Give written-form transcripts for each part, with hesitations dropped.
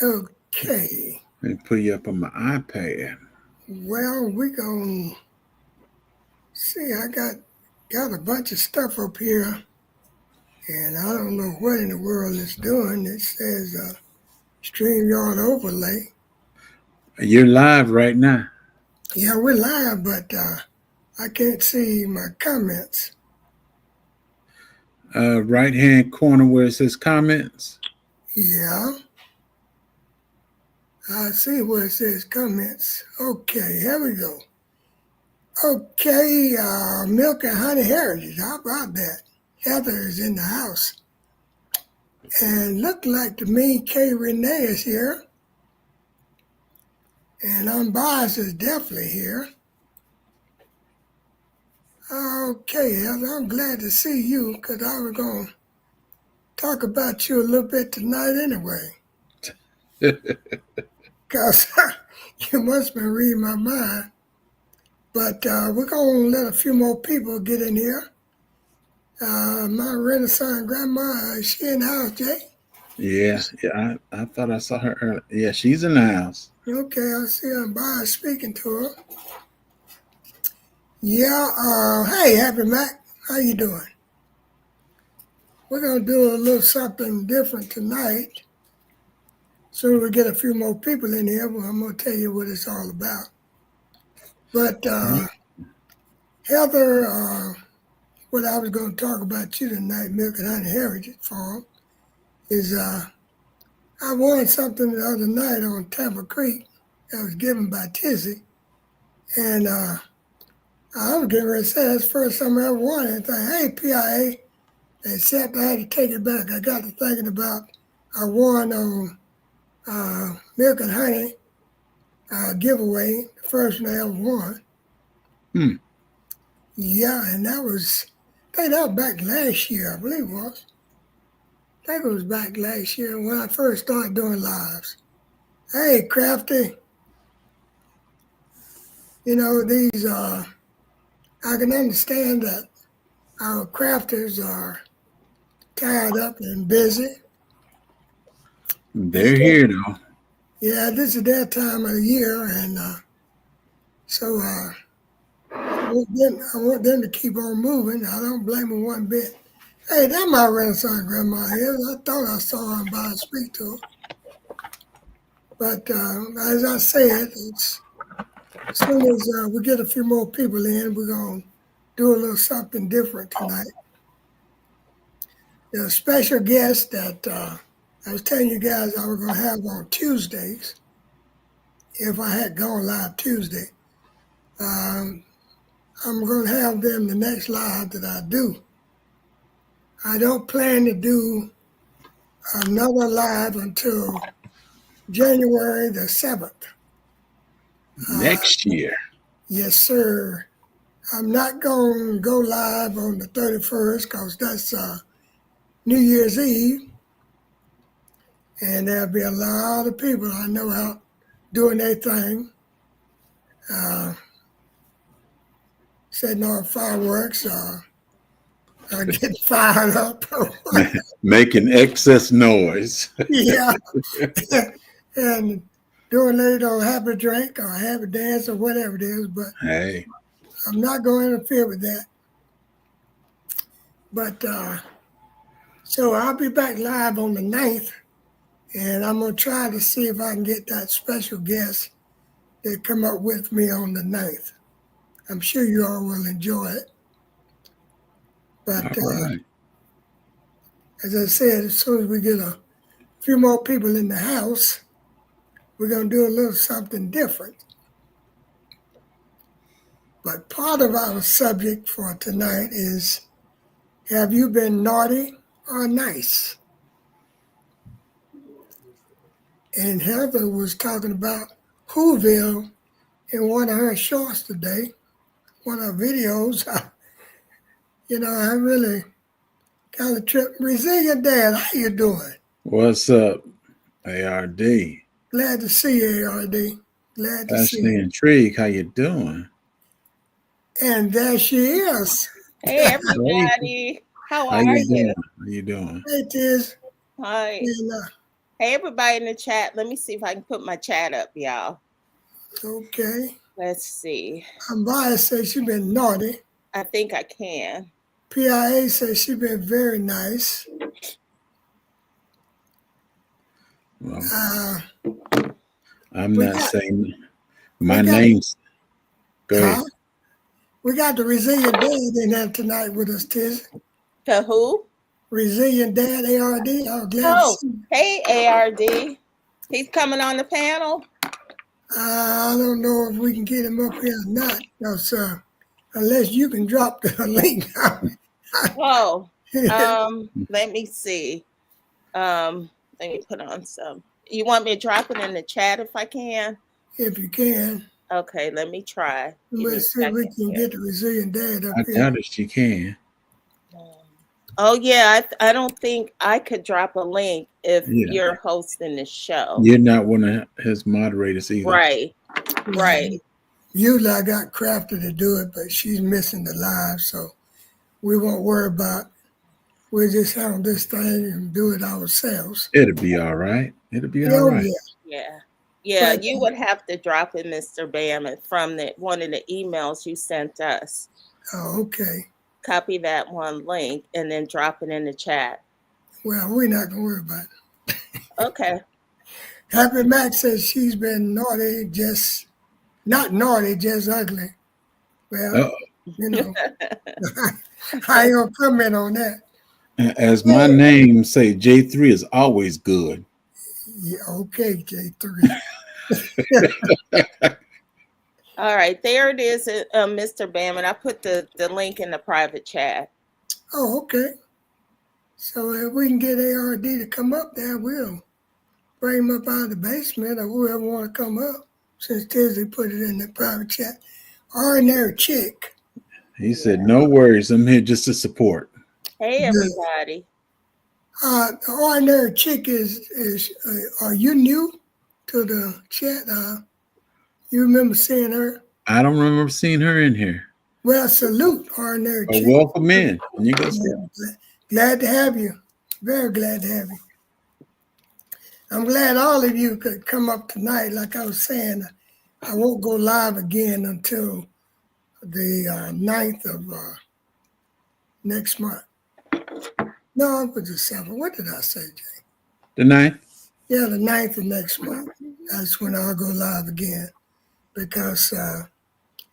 Okay. Let me put you up on my iPad. Well, we gonna see. I got a bunch of stuff up here, and I don't know what in the world it's doing. It says StreamYard overlay. You're live right now. Yeah, we're live, but I can't see my comments. Right hand corner where it says comments. Yeah, I see where it says comments. Okay, here we go. Okay, Milk and Honey Heritage. How about that? Heather is in the house. And look like to me, Kay Renee is here. And Unbiased is definitely here. Okay, Heather, I'm glad to see you because I was going to talk about you a little bit tonight anyway. Because you must have been reading my mind. But we're going to let a few more people get in here. My Renaissance grandma, is she in the house, Jay? Yeah. I thought I saw her earlier. Yeah, she's in the house. Okay, I see Unbiased speaking to her. Yeah, hey, Happy Mac, how you doing? We're going to do a little something different tonight. Soon as we get a few more people in here, well, I'm going to tell you what it's all about. But Heather, what I was going to talk about you tonight, Milk and Honey Heritage Farm, is I won something the other night on Tampa Creek that was given by Tizzy. And I was getting ready to say that's the first time I ever won anything. Hey, PIA, except I had to take it back. I got to thinking about I won on Milk and Honey giveaway, the first one I ever won. Hmm. Yeah, and that was, I think that was back last year, I believe it was. I think it was back last year when I first started doing lives. Hey, Crafty, you know, I can understand that our crafters are tied up and busy. They're here though. Yeah, this is their time of the year, and so I want them to keep on moving. I don't blame them one bit. Hey, that my Renaissance grandma here. I thought I saw her by and speak to her. But as I said, it's as soon as we get a few more people in, we're going to do a little something different tonight. There's a special guest that I was telling you guys I was going to have on Tuesdays if I had gone live Tuesday. Um, I'm going to have them the next live that I do. I don't plan to do another live until January the 7th. Next year. Yes, sir. I'm not going to go live on the 31st because that's New Year's Eve. And there'll be a lot of people I know out doing their thing, uh, setting off fireworks, getting fired up. Making excess noise. Yeah. And doing a little happy drink or happy dance or whatever it is. But Hey. I'm not going to interfere with that. But so I'll be back live on the 9th, and I'm going to try to see if I can get that special guest to come up with me on the 9th. I'm sure you all will enjoy it. But All right. as I said, as soon as we get a few more people in the house, we're going to do a little something different. But part of our subject for tonight is, have you been naughty or nice? And Heather was talking about Whoville in one of her shorts today, one of her videos. I really kind of tripped. Resilient Dad, how you doing? What's up, ARD? Glad to see you, ARD. Glad to see Ashley you. Intrigue, how you doing? And there she is. Hey Hey, everybody, how how are you you? doing? How you doing? Hey, Tiz. Hi. And Hey, everybody in the chat. Let me see if I can put my chat up, y'all. Okay. Let's see. Ambaya says she been naughty. I think I can. PIA says she been very nice. Well, I'm not got, saying my name's. Go ahead. We got the Resilient Dad in there tonight with us, Tiz. To who? Resilient Dad, ARD. Oh, hey, ARD. He's coming on the panel. I don't know if we can get him up here or not, no, sir. Unless you can drop the link. Oh, let me see. Let me put on some. You want me to drop it in the chat if I can? If you can. Okay, let me try. Let's see if we can get the Resilient Dad up here. I doubt if you can. Oh yeah, I don't think I could drop a link if you're hosting the show. You're not one of his moderators either. Right. Usually I got Crafter to do it, but she's missing the live, so we won't worry about. We'll just handle this thing and do it ourselves. It'll be all right. It'll be all right. Yeah. You would have to drop it, Mr. Bam, from one of the emails you sent us. Oh, okay. Copy that one link and then drop it in the chat. Well, we're not gonna worry about it. Okay. Happy Mac says she's been naughty, just not naughty, just ugly. Well, you know, I ain't gonna comment on that. As my name say, J3 is always good. Yeah, okay, J3. All right, there it is, Mr. Bam, and I put the link in the private chat. Oh, okay. So if we can get ARD to come up there, we'll bring him up out of the basement or whoever want to come up, since Tizzy put it in the private chat. Ordinary Chick. He said, no worries, I'm here just to support. Hey, everybody. The Ordinary Chick is are you new to the chat? You remember seeing her? I don't remember seeing her in here. Well, salute, Ordinary Chick. Welcome in. And you go glad to have you. Very glad to have you. I'm glad all of you could come up tonight. Like I was saying, I won't go live again until the 9th of next month. No, it was the 7th. What did I say, Jay? The 9th? Yeah, the 9th of next month. That's when I'll go live again. Because,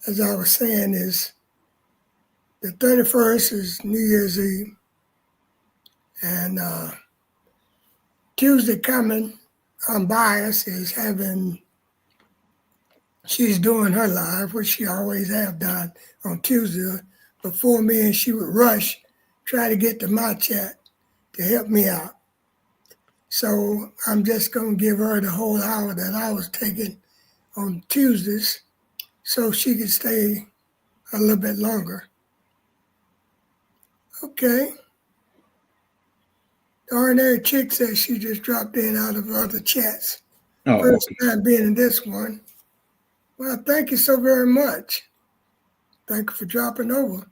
as I was saying, is the 31st is New Year's Eve. And Tuesday coming, Unbiased is she's doing her live, which she always have done on Tuesday. Before me, and she would rush, try to get to my chat to help me out. So I'm just going to give her the whole hour that I was taking on Tuesdays so she could stay a little bit longer. Okay. The Ordinary Chick says she just dropped in out of other chats. First time being in this one. Well, thank you so very much. Thank you for dropping over.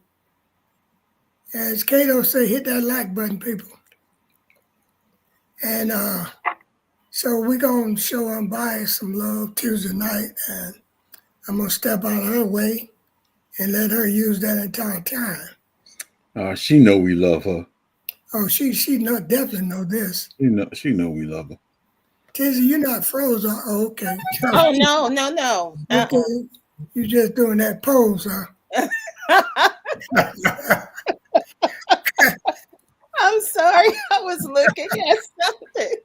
As Kato say, hit that like button, people. And so we're going to show Unbiased some love Tuesday night, and I'm going to step out of her way and let her use that entire time. She know we love her. Oh, she definitely know this. She know we love her. Tizzy, you're not froze. Oh, okay. Oh, no. Okay. You're just doing that pose, huh? I'm sorry. I was looking at something.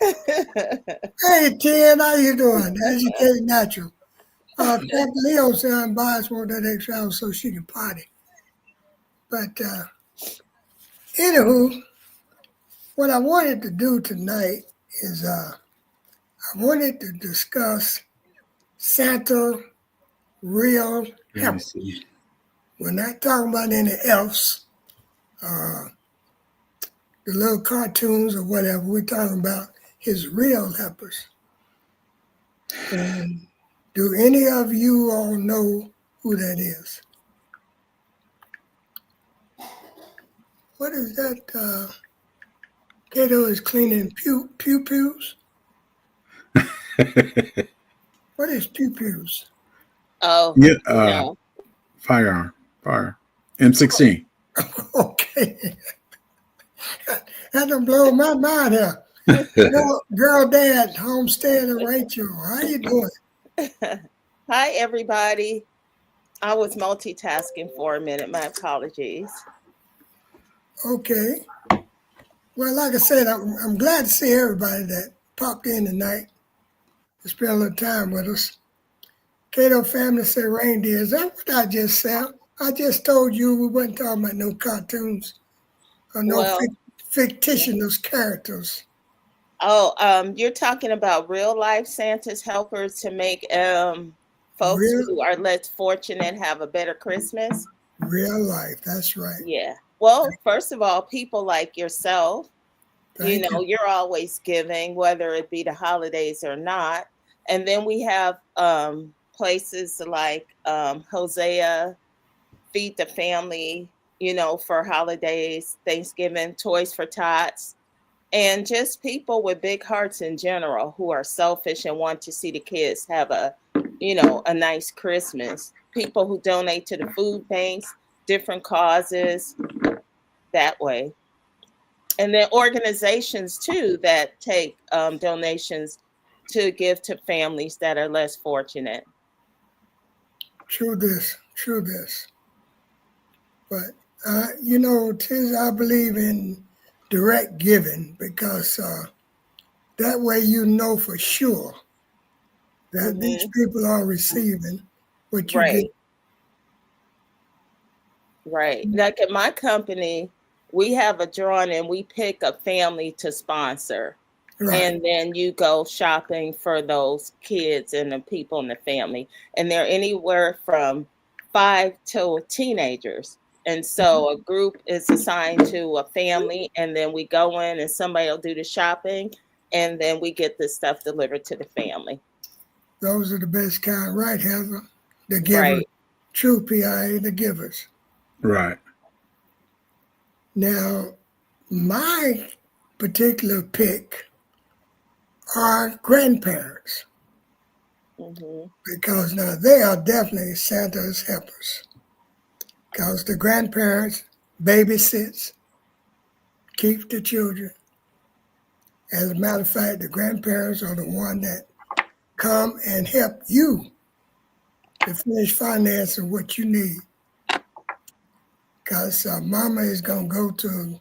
Hey, Ted, how you doing? Educated Natural. Captain Leo said Unbiased want that extra hour so she can potty. But anywho, what I wanted to do tonight is I wanted to discuss Santa real helpers. We're not talking about any elves, the little cartoons or whatever. We're talking about his real helpers. And do any of you all know who that is? What is that? Kato is cleaning pews. What is pews? Oh, Yeah, no. fire M16. Okay, that done blow my mind here. Girl, Dad, Homestead, and Rachel, how you doing? Hi, everybody. I was multitasking for a minute. My apologies. Okay. Well, like I said, I'm glad to see everybody that popped in tonight to spend a little time with us. Cato family said reindeer. Is that what I just said? I just told you we wasn't talking about no cartoons or no Well, fictitious characters. you're talking about real life Santa's helpers to make folks Real, who are less fortunate have a better Christmas. real life. That's right. Yeah. Well, first of all, people like yourself, Thank you. you're always giving, whether it be the holidays or not. And then we have places like Hosea, Feed the Family, for holidays, Thanksgiving, Toys for Tots, and just people with big hearts in general who are selfish and want to see the kids have a nice Christmas. People who donate to the food banks, different causes that way. And then organizations too that take donations to give to families that are less fortunate. True this. But I believe in direct giving because that way you know for sure that these Hmm. people are receiving what you get. Right. Right. Like at my company, we have a drawing and we pick a family to sponsor. Right. And then you go shopping for those kids and the people in the family. And they're anywhere from 5 to teenagers. And so a group is assigned to a family, and then we go in and somebody will do the shopping, and then we get the stuff delivered to the family. Those are the best kind, right, Heather? The givers. Right. True PIA, the givers. Right. Now, my particular pick are grandparents Hmm. because now they are definitely Santa's helpers because the grandparents babysits, keep the children. As a matter of fact, the grandparents are the one that come and help you to finish financing what you need. Because mama is going to go to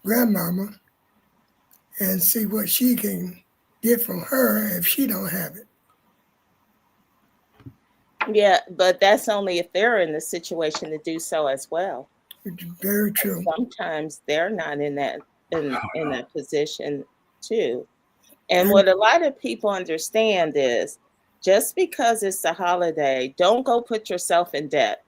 grandmama and see what she can get from her if she don't have it. Yeah, but that's only if they're in the situation to do so as well. Which is very true. Sometimes they're not in that position too. And And what a lot of people understand is just because it's a holiday, don't go put yourself in debt.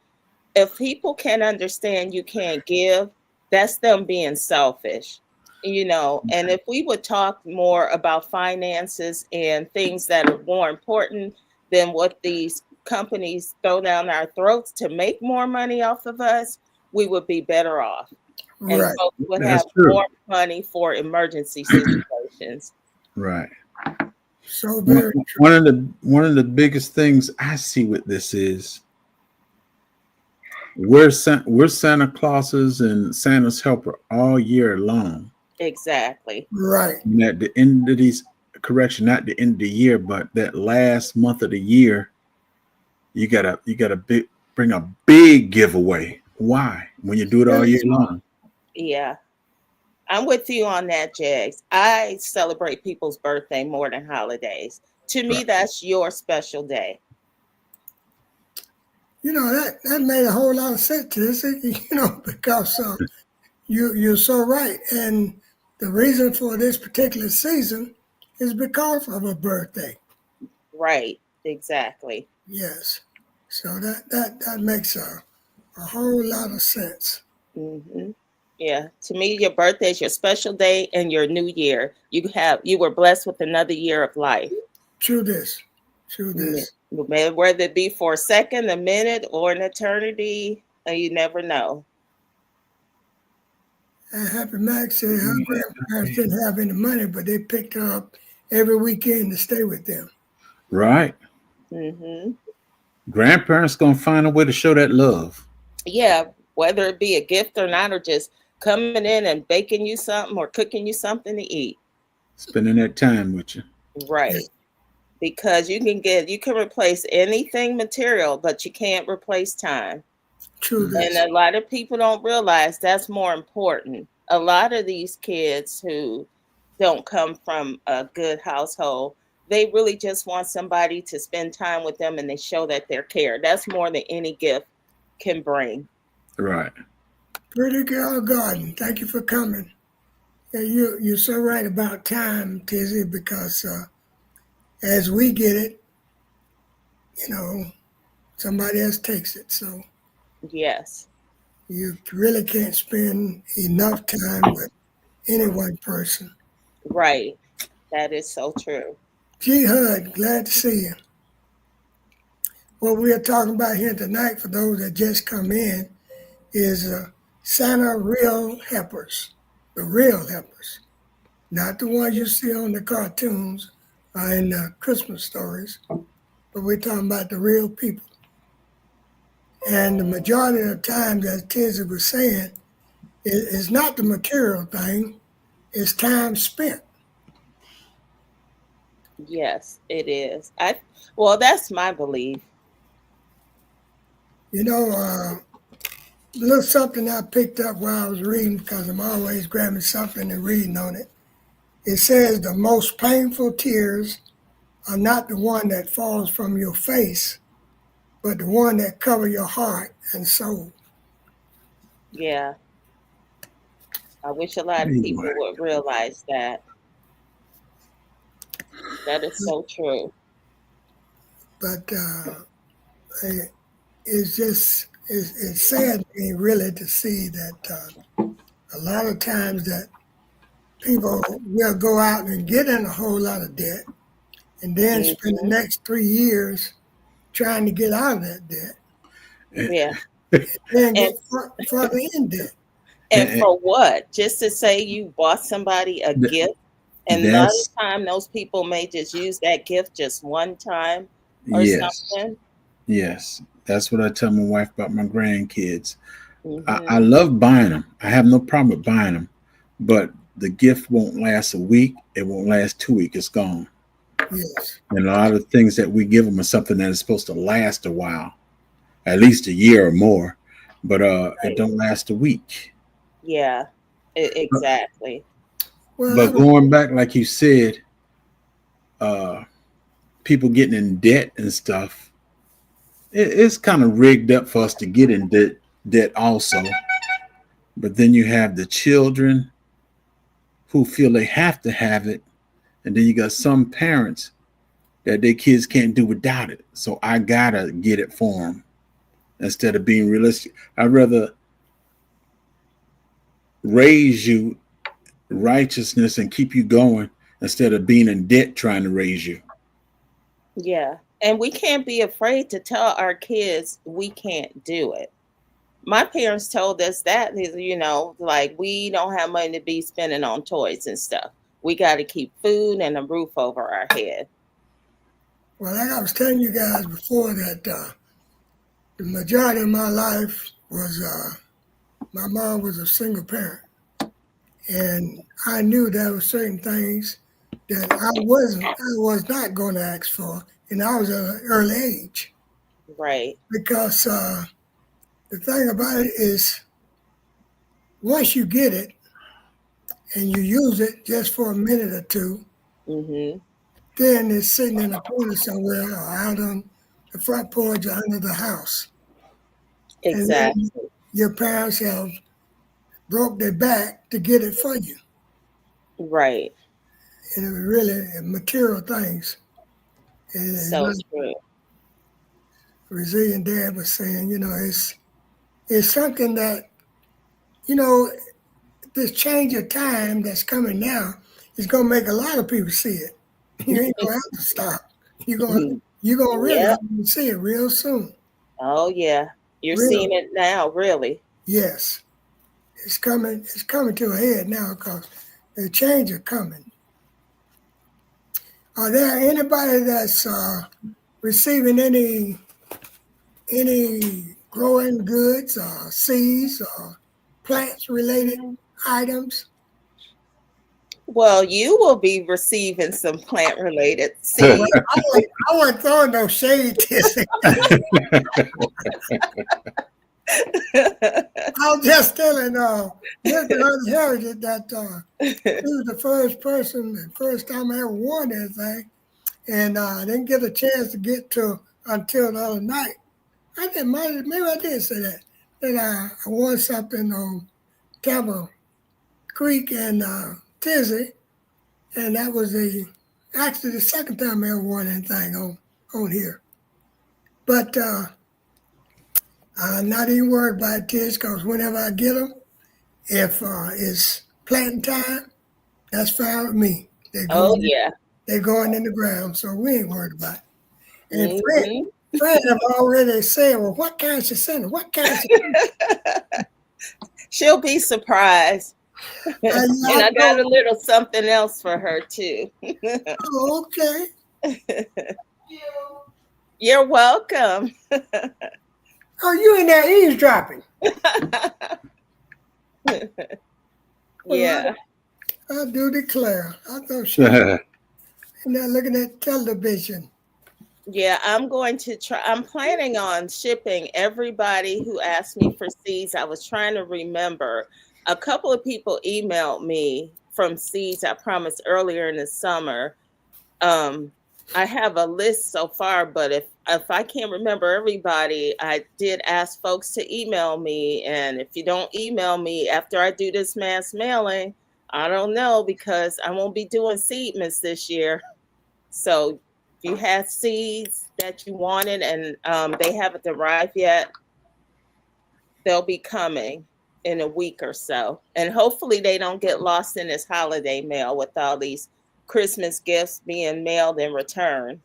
If people can't understand you can't give, that's them being selfish. And if we would talk more about finances and things that are more important than what these companies throw down our throats to make more money off of us, we would be better off. And right, folks would have That's true. more money for emergency situations. Right. so One very true. one of the biggest things I see with this is we're Santa Clauses and Santa's helper all year long. Exactly. Right, And at the end of these not the end of the year, but that last month of the year, you gotta bring a big giveaway. Why? When you do it all year long. Yeah. I'm with you on that, Jags. I celebrate people's birthday more than holidays. To me, Right. that's your special day. that made a whole lot of sense to this, because you're so right, and the reason for this particular season is because of a birthday. Right. Exactly. Yes, so that makes a whole lot of sense. Hmm. Yeah. To me, your birthday is your special day and your new year. You were blessed with another year of life. True this, true this. Whether it be for a second, a minute, or an eternity, you never know. And Happy Mac said her grandparents didn't have any money, but they picked her up every weekend to stay with them. Right. Mm-hmm. Grandparents gonna find a way to show that love. Yeah, whether it be a gift or not, or just coming in and baking you something or cooking you something to eat. Spending that time with you. Right. Because you can replace anything material, but you can't replace time. True And this. a lot of people don't realize that's more important. A lot of these kids who don't come from a good household, they really just want somebody to spend time with them and they show that they're cared. That's more than any gift can bring. Right. Pretty Girl Garden, thank you for coming. Yeah, you're so right about time, Tizzy, because as we get it, somebody else takes it. So Yes. you really can't spend enough time with any one person. Right. That is so true. G Hud, glad to see you. What we are talking about here tonight, for those that just come in, is Santa real helpers, the real helpers, not the ones you see on the cartoons or in the Christmas stories, but we're talking about the real people. And the majority of the times, as Tizzy was saying, it's not the material thing, it's time spent. Yes, it is. Well, that's my belief. A little something I picked up while I was reading, because I'm always grabbing something and reading on it. It says the most painful tears are not the one that falls from your face, but the one that cover your heart and soul. Yeah. I wish a lot of people would realize that. That is so true. But it's sad to me really to see that a lot of times that people will go out and get in a whole lot of debt and then spend the next 3 years trying to get out of that debt. Yeah. Then get further in debt. And for what? Just to say you bought somebody a gift, and a lot of time those people may just use that gift just one time or something. Yes, that's what I tell my wife about my grandkids. I love buying them. I have no problem with buying them, but the gift won't last a week. It won't last 2 weeks. It's gone. Yes. And a lot of things that we give them are something that is supposed to last a while, at least a year or more, but it don't last a week. Yeah, exactly. But going back, like you said, people getting in debt and stuff, it's kind of rigged up for us to get in debt also. But then you have the children who feel they have to have it. And then you got some parents that their kids can't do without it. So I gotta get it for them instead of being realistic. I'd rather raise you righteousness and keep you going instead of being in debt trying to raise you. Yeah. And we can't be afraid to tell our kids we can't do it. My parents told us that, like we don't have money to be spending on toys and stuff. We got to keep food and a roof over our head. Well, like I was telling you guys before, that the majority of my life was, my mom was a single parent. And I knew there were certain things that I was not going to ask for, and I was at an early age. Right. Because the thing about it is, once you get it and you use it just for a minute or two, then it's sitting in a corner somewhere or out on the front porch or under the house. Exactly. And then your parents have broke their back to get it for you. Right. And it was really material things. And so true. Resilient Dad was saying, it's something that, this change of time that's coming now is going to make a lot of people see it. You ain't going to have to stop. You're going to realize you see it real soon. Oh, yeah. You're seeing it now, really. Yes. it's coming to a head now because the change is coming. Are there anybody that's receiving any growing goods or seeds or plants related items? Well, you will be receiving some plant related Well, seeds. I wasn't throwing no shade this. I was just telling Mr. Heritage that he was the first time I ever won anything, and I didn't get a chance to get to until the other night. I think maybe I did say that I won something on Tampa Creek and Tizzy, and that was actually the second time I ever won anything on here. But I'm not even worried about this because whenever I get them, if it's planting time, that's fine with me. They're going in the ground, so we ain't worried about it. And Fred have already said, well, what kind she sending? What kind she sending? She'll be surprised. And I got a little something else for her too. Oh, okay. You're welcome. Oh, you in there eavesdropping? Yeah. I do declare. I thought she was in there looking at television. Yeah, I'm going to try. I'm planning on shipping everybody who asked me for seeds. I was trying to remember. A couple of people emailed me from seeds I promised earlier in the summer. I have a list so far, but if I can't remember everybody, I did ask folks to email me. And if you don't email me after I do this mass mailing, I don't know, because I won't be doing Seedmas this year. So if you have seeds that you wanted and they haven't arrived yet, they'll be coming in a week or so. And hopefully they don't get lost in this holiday mail with all these Christmas gifts being mailed in return.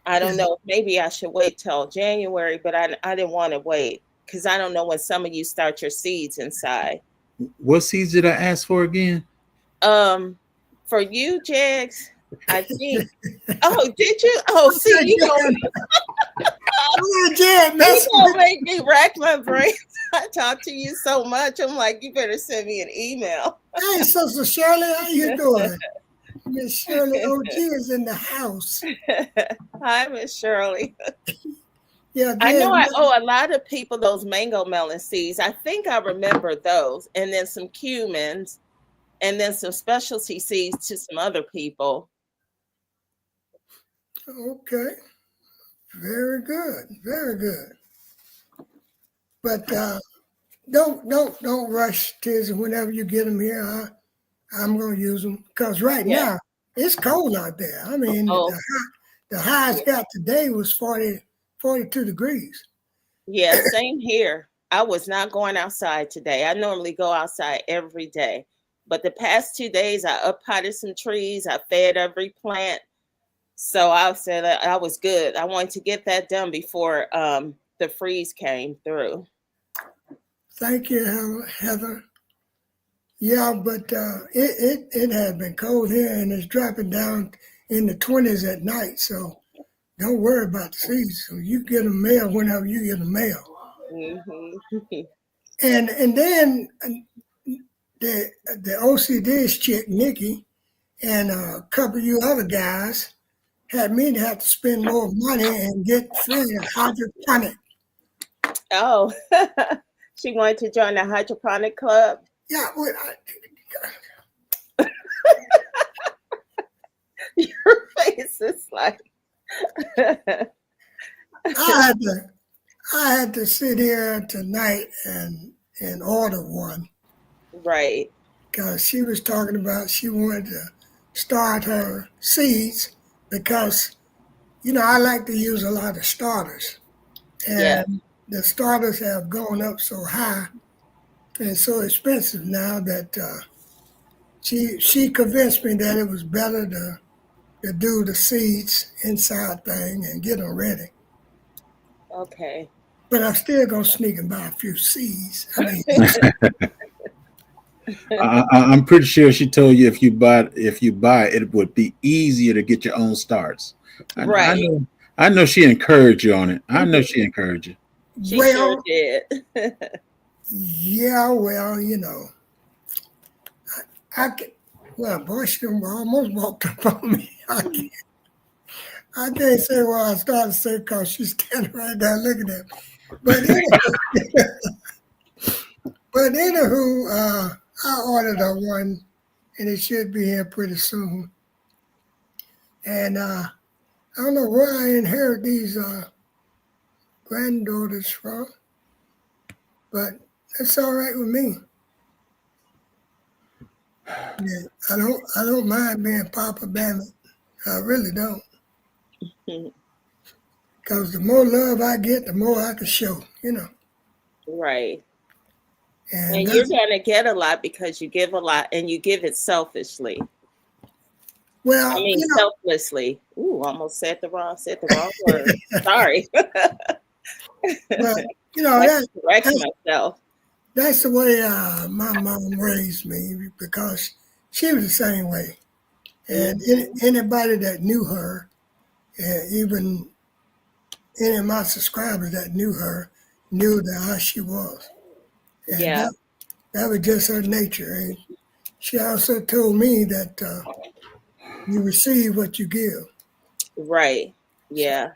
I don't know. Maybe I should wait till January, but I didn't want to wait because I don't know when some of you start your seeds inside. What seeds did I ask for again? For you, Jags, I think. Oh, did you? Oh, see, you gonna make me rack my brain. I talk to you so much. I'm like, you better send me an email. Hey, Sister Shirley, how you doing? Miss Shirley OG is in the house. Hi, Miss Shirley. Yeah, I know I owe a lot of people those mango melon seeds. I think I remember those. And then some cumins and then some specialty seeds to some other people. Okay. Very good. Very good. But don't rush, Tiz. Whenever you get them here, I'm gonna use them because now it's cold out there. I mean, the highest got today was 42 degrees. Yeah, same here. I was not going outside today. I normally go outside every day, but the past 2 days I up-potted some trees. I fed every plant, so I said I was good. I wanted to get that done before the freeze came through. Thank you, Heather. Yeah, but it has been cold here and it's dropping down in the 20s at night. So don't worry about the seeds. So you get a mail whenever you get a mail. Mm-hmm. And then the OCD's chick, Nikki, and a couple of you other guys had me to have to spend more money and get free hydroponic. Oh, she wanted to join the hydroponic club. Yeah, well, your face is like. I had to sit here tonight and order one. Right. Because she was talking about she wanted to start her seeds because, I like to use a lot of starters. And the starters have gone up so high and so expensive now that she convinced me that it was better to do the seeds inside thing and get them ready. Okay. But I'm still gonna sneak and buy a few seeds. I mean, I'm pretty sure she told you if you buy it, it would be easier to get your own starts. I Right. know. I know she encouraged you on it. I know she encouraged you. She sure Well, did. yeah, well, I can, well, boy, she almost walked up on me. I can't say what I started to say because she's standing right there looking at me. But anywho, I ordered her one, and it should be here pretty soon. And I don't know where I inherit these granddaughters from, but that's all right with me. Yeah, I don't mind being Papa Bama. I really don't, because the more love I get, the more I can show. Right. And And you're going to get a lot because you give a lot and you give it selfishly. I well, mean, selflessly. Ooh, almost said the wrong word. Sorry. but I have to correct myself. that's the way my mom raised me, because she was the same way. And anybody that knew her, even any of my subscribers that knew her, knew that how she was. And Yeah. that was just her nature. And she also told me that you receive what you give. Right. Yeah.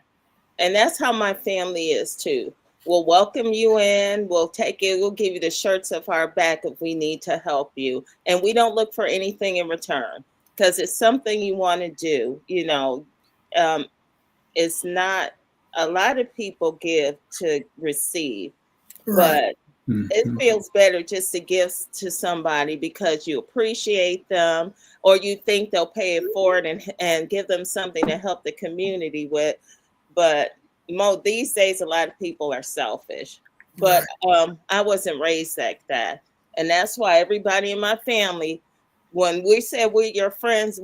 And that's how my family is too. We'll welcome you in. We'll take you. We'll give you the shirts off our back if we need to help you. And we don't look for anything in return because it's something you want to do. It's not a lot of people give to receive, Right. but it feels better just to give to somebody because you appreciate them or you think they'll pay it forward and give them something to help the community with. But these days, a lot of people are selfish. But I wasn't raised like that. And that's why everybody in my family, when we said we're your friends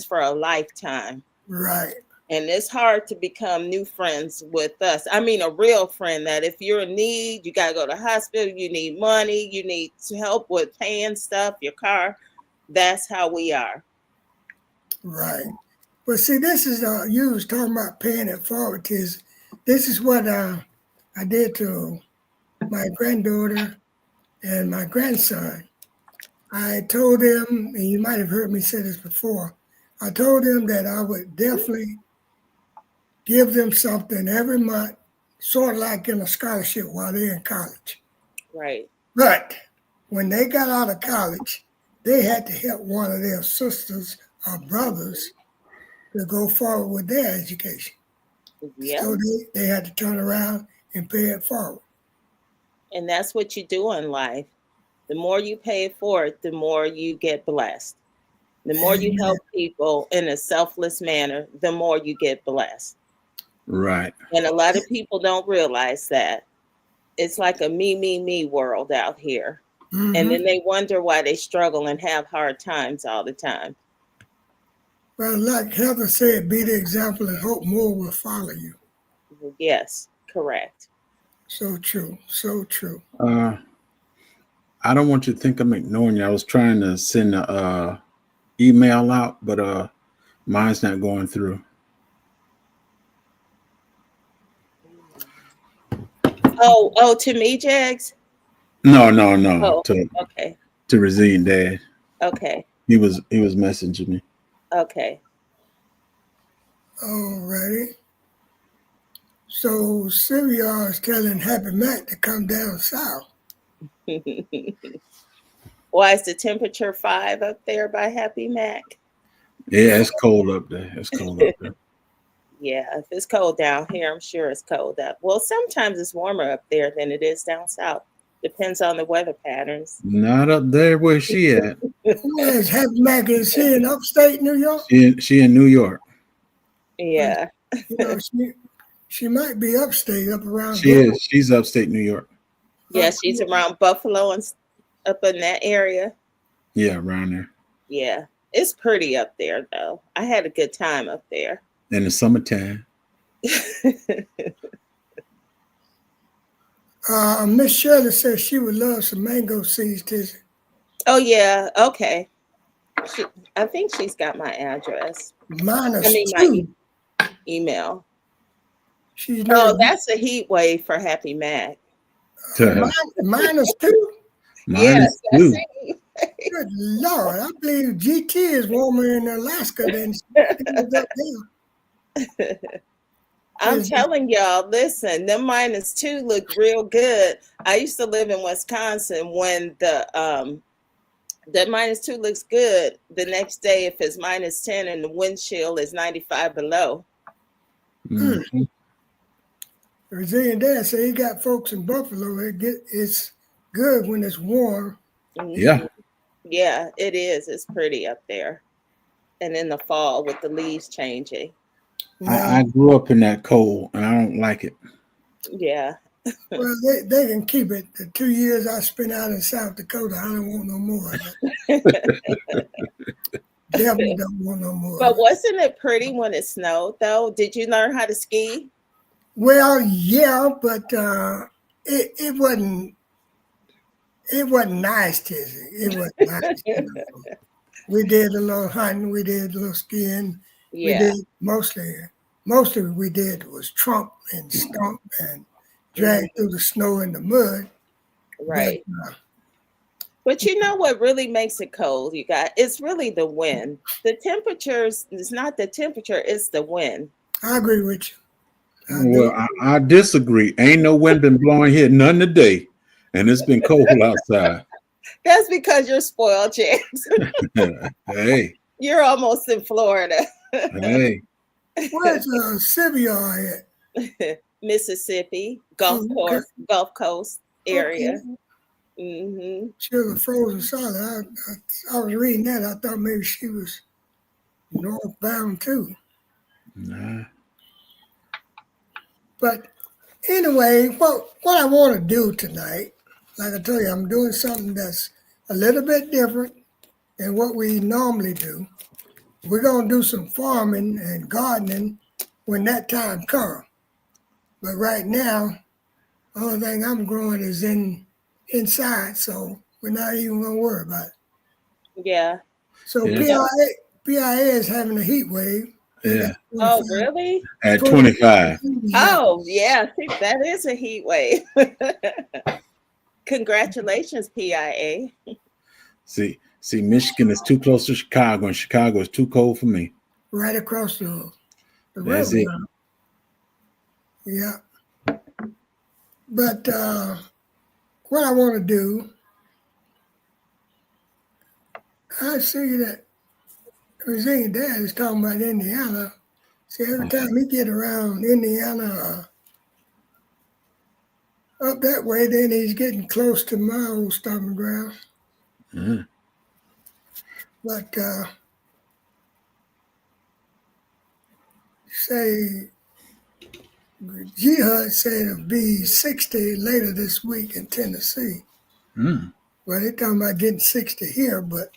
for a lifetime. Right. And it's hard to become new friends with us. I mean, a real friend that if you're in need, you got to go to the hospital, you need money, you need help with paying stuff, your car. That's how we are. Right. But see, this is, you was talking about paying it forward. This is what I did to my granddaughter and my grandson. I told them, and you might have heard me say this before, I told them that I would definitely give them something every month, sort of like in a scholarship while they're in college. Right. But when they got out of college, they had to help one of their sisters or brothers to go forward with their education. Yeah. So they had to turn around and pay it forward. And that's what you do in life. The more you pay it forward, the more you get blessed. The more you help people in a selfless manner, the more you get blessed. Right. And a lot of people don't realize that. It's like a me world out here. Mm-hmm. And then they wonder why they struggle and have hard times all the time. Well, like Heather said, be the example and hope more will follow you. Yes, correct. So true. So true. I don't want you to think I'm ignoring you. I was trying to send a email out, but mine's not going through. Oh, to me, Jags? No. Oh, okay. To Razine Dad. Okay. He was messaging me. Okay. Alrighty. So Sylvia is telling Happy Mac to come down south. Why is the temperature 5 up there by Happy Mac? Yeah, it's cold up there. Yeah, if it's cold down here, I'm sure it's cold up. Well, sometimes it's warmer up there than it is down south. Depends on the weather patterns. Not up there where she at. Where's Happy Mac? Is she in upstate New York? She in New York. Yeah. She might be upstate, up around. She's upstate New York. Yeah, she's around Buffalo and up in that area. Yeah, around there. Yeah, it's pretty up there though. I had a good time up there. In the summertime. Miss Shirley says she would love some mango seeds, Tizzy. Oh yeah, okay. She, I think she's got my address. I minus mean my two. email. She's Oh, near that's a heat wave for Happy Mac. minus two. Minus Yes, that's two. it. Good Lord, I believe GT is warmer in Alaska than it is up there. I'm Is it- telling y'all, listen, them -2 look real good. I used to live in Wisconsin when the -2 looks good. The next day, if it's -10 and the wind chill is 95 below. Mhm. Brazilian dad said he got folks in Buffalo. It's good when it's warm. Yeah. Mhm. Yeah, it is. It's pretty up there. And in the fall with the leaves changing. Well, I grew up in that cold and I don't like it. Yeah. well, they can keep it. The 2 years I spent out in South Dakota, I don't want no more of it. Definitely don't want no more of But it. wasn't it pretty when it snowed though? Did you learn how to ski? Well, yeah, but it wasn't nice, Tizzy. It wasn't nice. We did a little hunting, we did a little skiing, we Yeah. did most of it we did was trump and stomp and drag through the snow and the mud. But Right. But you know what really makes it cold, you got it's really the wind. The temperatures it's not the temperature, it's the wind. I agree with you. I do. Well, I disagree. Ain't no wind been blowing here none today, and it's been cold outside. That's because you're spoiled, James. Hey, You're almost in Florida. hey. Where's Sylvia at? Mississippi, Oh, okay. Gulf Coast area. Okay. Hmm. She was a frozen solid. I was reading that. I thought maybe she was northbound too. Nah. But anyway, what I want to do tonight, like I told you, I'm doing something that's a little bit different than what we normally do. We're gonna do some farming and gardening when that time comes. But right now, the only thing I'm growing is inside, so we're not even gonna worry about it. Yeah. So Yeah. PIA is having a heat wave. They got Yeah. Oh, 25 really? At 20 25. yeah. Oh, yeah. See, that is a heat wave. Congratulations, PIA. See, Michigan is too close to Chicago, and Chicago is too cold for me. Right across the That's road. it. Yeah. But what I want to do, I see that Brazilian dad is talking about Indiana. See, every time he get around Indiana up that way, then he's getting close to my old stomping ground. Mm. But say Jihad said it'll be 60 later this week in Tennessee. Mm. Well, they're talking about getting 60 here, but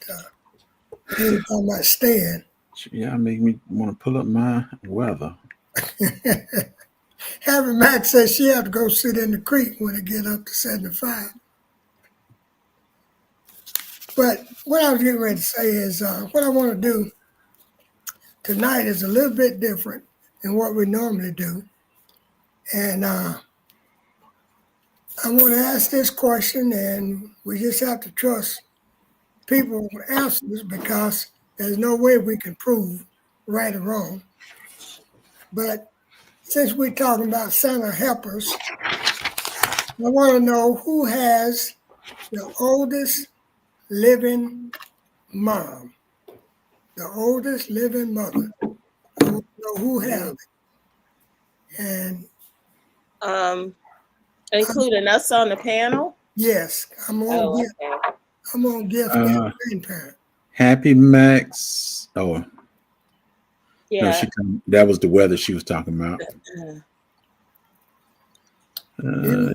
they ain't talking about staying. Yeah, make me want to pull up my weather. Having Matt says she had to go sit in the creek when it get up to 75. But what I was getting ready to say is what I want to do tonight is a little bit different than what we normally do. And I want to ask this question, and we just have to trust people's answers because there's no way we can prove right or wrong. But since we're talking about Santa helpers, I want to know who has the oldest living mom, the oldest living mother. I want to know who has it. And Including us on the panel. yes, I'm gonna Oh, give okay. that grandparent. Happy Max. Oh, no, Yeah. that was the weather she was talking about. Yeah. I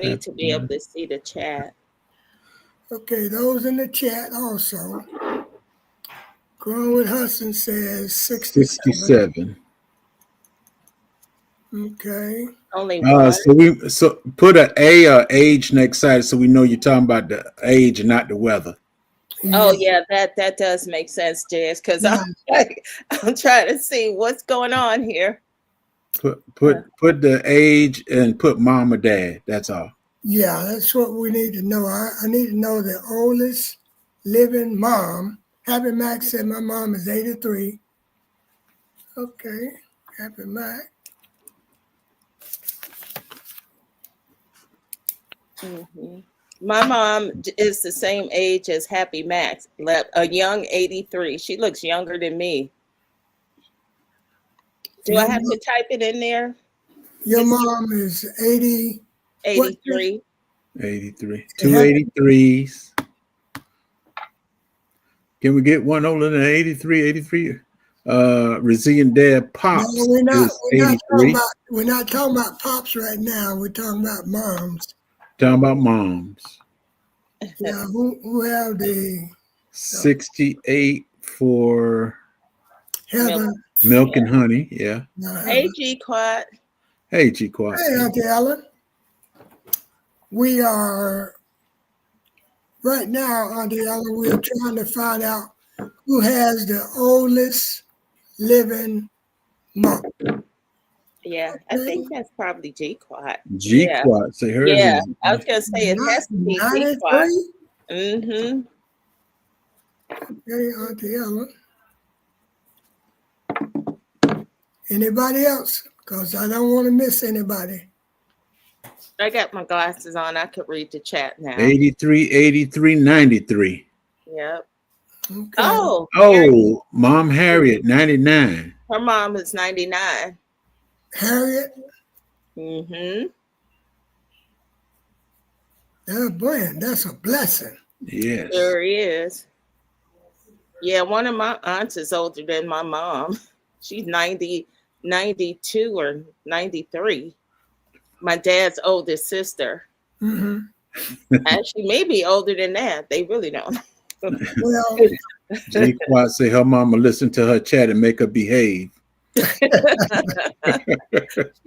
need to be able to see the chat. Okay, those in the chat also. Growing with Hudson says 67. 67. Okay. Only one. So put a or age next side so we know you're talking about the age and not the weather. Oh Yeah. yeah, that does make sense, Jess, because Yeah. I'm like, I'm trying to see what's going on here. Put the age and put mom or dad. That's all. Yeah, that's what we need to know. I need to know the oldest living mom. Happy Mac said my mom is 83. Okay. Happy Mac. Hmm. My mom is the same age as Happy Max, a young 83. She looks younger than me. Do I Your, have mo- to type it in there? your Miss mom is 80. What? 83. 83. And Two happy, 83s. Can we get one older than 83? 83. Resilient Dad no, Pops we're not. is We're not talking 83. about. We're not talking about pops right now. We're talking about moms. Talking about moms. Yeah. Who have the 68 for Milk. Heather? Milk Yeah. and Honey. Yeah. No, Heather. Hey, G Quad. Hey, G-Quad. Hey, Auntie Ellen. We are right now, Auntie Ellen. We're trying to find out who has the oldest living mom. Yeah, I think that's probably G Quad. Yeah, G-Quad. Say hers yeah. is I was gonna say it has to be G Quad. 93. Mm-hmm. Okay, Auntie Ellen. Anybody else? Because I don't want to miss anybody. I got my glasses on. I could read the chat now. 83, 83, 93. Yep. Okay. Oh, Oh, Mom Harriet, 99. her mom is 99. Harriet. Mm-hmm. Oh, boy, that's a blessing. Yes. Sure is. Yeah, one of my aunts is older than my mom. She's 90, 92 or 93. My dad's oldest sister. Hmm. And she may be older than that. They really don't. Well, G-Quad say her mama listen to her chat and make her behave.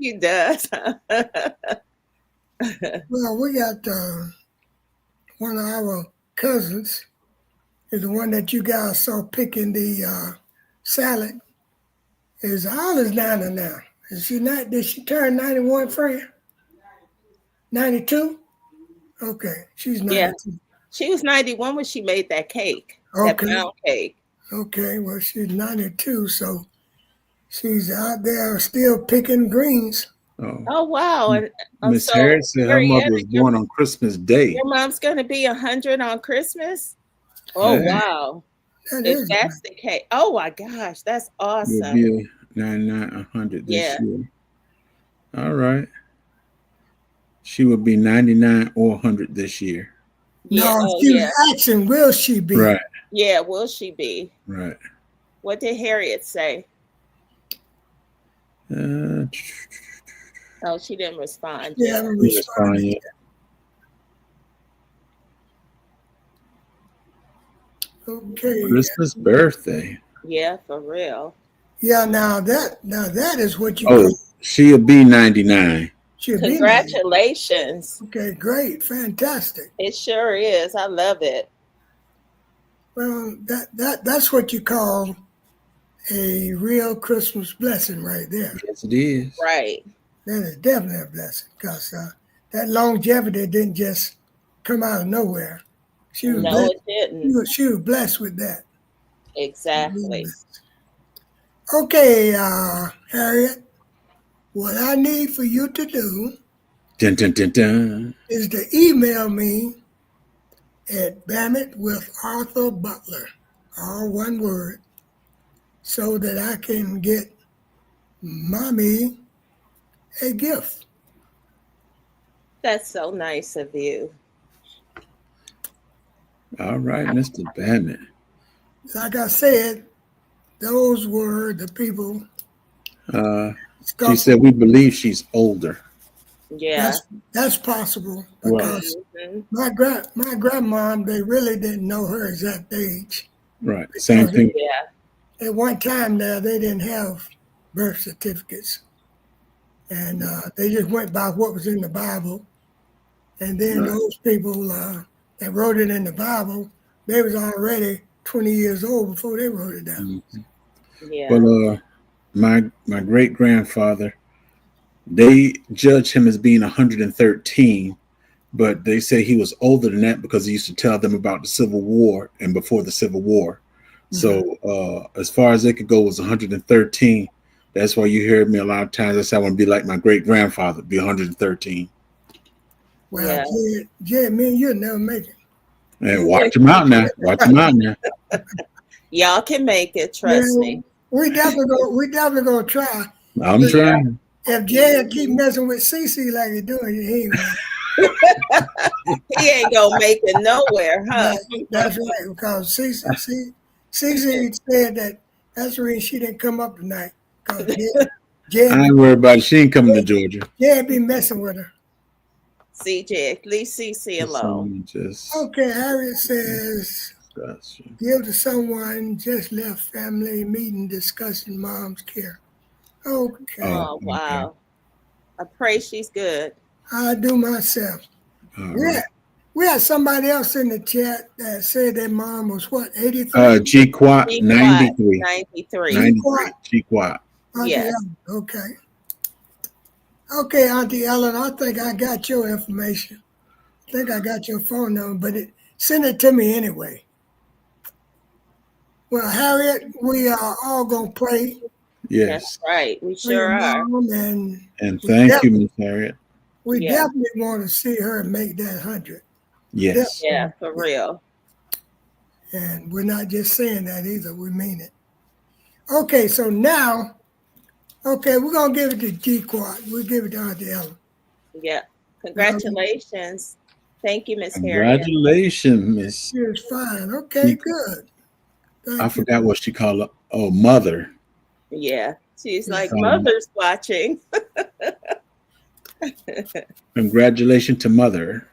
She does. well, we got one of our cousins is the one that you guys saw picking the salad. Is Hollis down there now? Is she not? Did she turn 91, friend? 92? Okay, she's Yeah. 92. She was 91 when she made that cake, that Okay, pound cake. okay. Well, she's 92, so she's out there still picking greens. Oh, Oh, wow. And Miss so, Harriet said her mother Marietta, was born on Christmas Day. your mom's going to be 100 on Christmas? Oh, Yeah. wow. That If is that's the case. Oh, my gosh. That's Will awesome. be 99, 100 this Yeah. year. All right. She will be 99 or 100 this year. Yeah. no. Oh, She yeah. was asking, will she be? Right, Yeah. Will she be? right. What did Harriet say? Uh, Oh, she didn't respond She yet. haven't yes, responded. fine, yeah. Okay. Christmas birthday. Yeah, for real. Yeah. Now that is what you Oh, call. she'll be 99. She'll be 90. Congratulations. Okay, great, fantastic. It sure is. I love it. Well, that's what you call a real Christmas blessing right there. Yes, it is. Right. That is definitely a blessing because that longevity didn't just come out of nowhere. She was No, blessed. it didn't. She was blessed with that. Exactly. Okay, Harriet, what I need for you to do Dun, dun, dun, dun. is to email me at Bammett with Arthur Butler, all one word, so that I can get mommy a gift. That's so nice of you. All right, Mr. Bammett. Like I said, those were the people. She said we believe she's older. Yeah. That's possible Right. because Mhm. my grandmom, they really didn't know her exact age. Right. Same thing. Yeah. At one time now, they didn't have birth certificates. and they just went by what was in the Bible. And then Right. those people that wrote it in the Bible, they was already 20 years old before they wrote it down. Mhm. Yeah. Well, my great grandfather, they judged him as being 113, but they say he was older than that because he used to tell them about the Civil War and before the Civil War. So as far as they could go was 113. That's why you hear me a lot of times. I say I want to be like my great grandfather, be 113. Well, Yeah. Jed, me and you'll never make it. And watch him out now. Watch him out now. Y'all can make it, trust me. We definitely gonna try. I'm trying. If Jed keep messing with CC like he doing, he ain't gonna. He ain't gonna make it nowhere, huh? That's right, because CC said that's the reason she didn't come up tonight. Because I Jed ain't worried about it. She ain't coming to Georgia. be messing with her. CJ, leave CC alone. Just Okay, Harriet says, gotcha. give to someone just left family meeting discussing mom's care. Okay, Oh, okay. wow. I pray she's good. I do myself. All Yeah. right. We had somebody else in the chat that said their mom was what, 83? G Quat She 93. 93. 93. G Quat. Auntie Yes. Ellen, okay. Okay, Auntie Ellen, I think I got your information. I think I got your phone number, but send it to me anyway. Well, Harriet, we are all going to pray Yes. That's right. We for sure your are. mom, and And thank you, Miss Harriet. we Yeah. definitely want to see her make that 100. Yes. Yeah, for real. And we're not just saying that either, we mean it. Okay, so now, okay, we're going to give it to G Quad. We'll give it to Auntie Ellen. Yeah. Congratulations. Thank you, Miss Harriet. Congratulations, Miss. She was fine. Okay, G- good. I Thank you. forgot what she called her. Oh, mother. Yeah. She's like, Um, mother's watching. Congratulations to mother.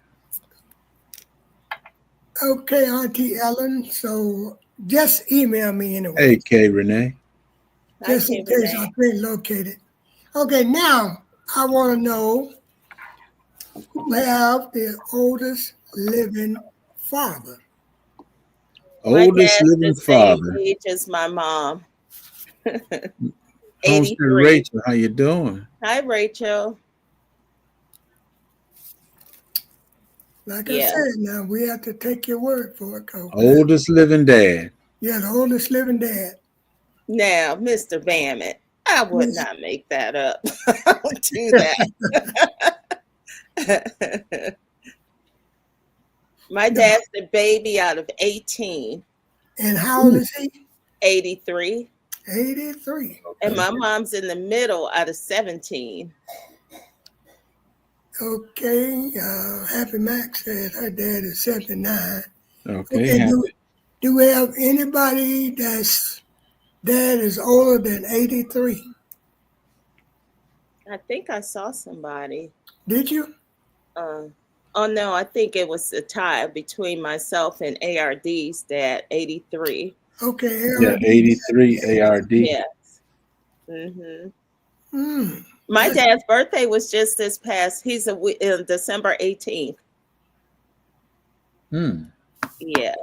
Okay, Auntie Ellen. So just email me anyway, Hey, K Renee. just in case I can't locate it. Okay, now I want to know who have the oldest living father. My Oldest dad's living the same father. age as my mom. Homestead 83. Rachel, how you doing? Hi, Rachel. Like Yeah. I said, now we have to take your word for it. 'Cause Oldest living dad. yeah, the oldest living dad. Now, Mr. Bammett, I would Yes. not make that up. I don't do that. My dad's the baby out of 18, And how old is he? 83. 83. And my mom's in the middle out of 17. Okay, Happy Max said her dad is 79. Okay. Okay, happy. do we have anybody that's dad is older than 83? I think I saw somebody. Did you? Oh no, I think it was a tie between myself and ARD's dad, 83. Okay, Yeah, ARD. 83 ARD. Yes. Hmm. My That's- dad's birthday was just this past. He's December 18th. Hmm. Yeah,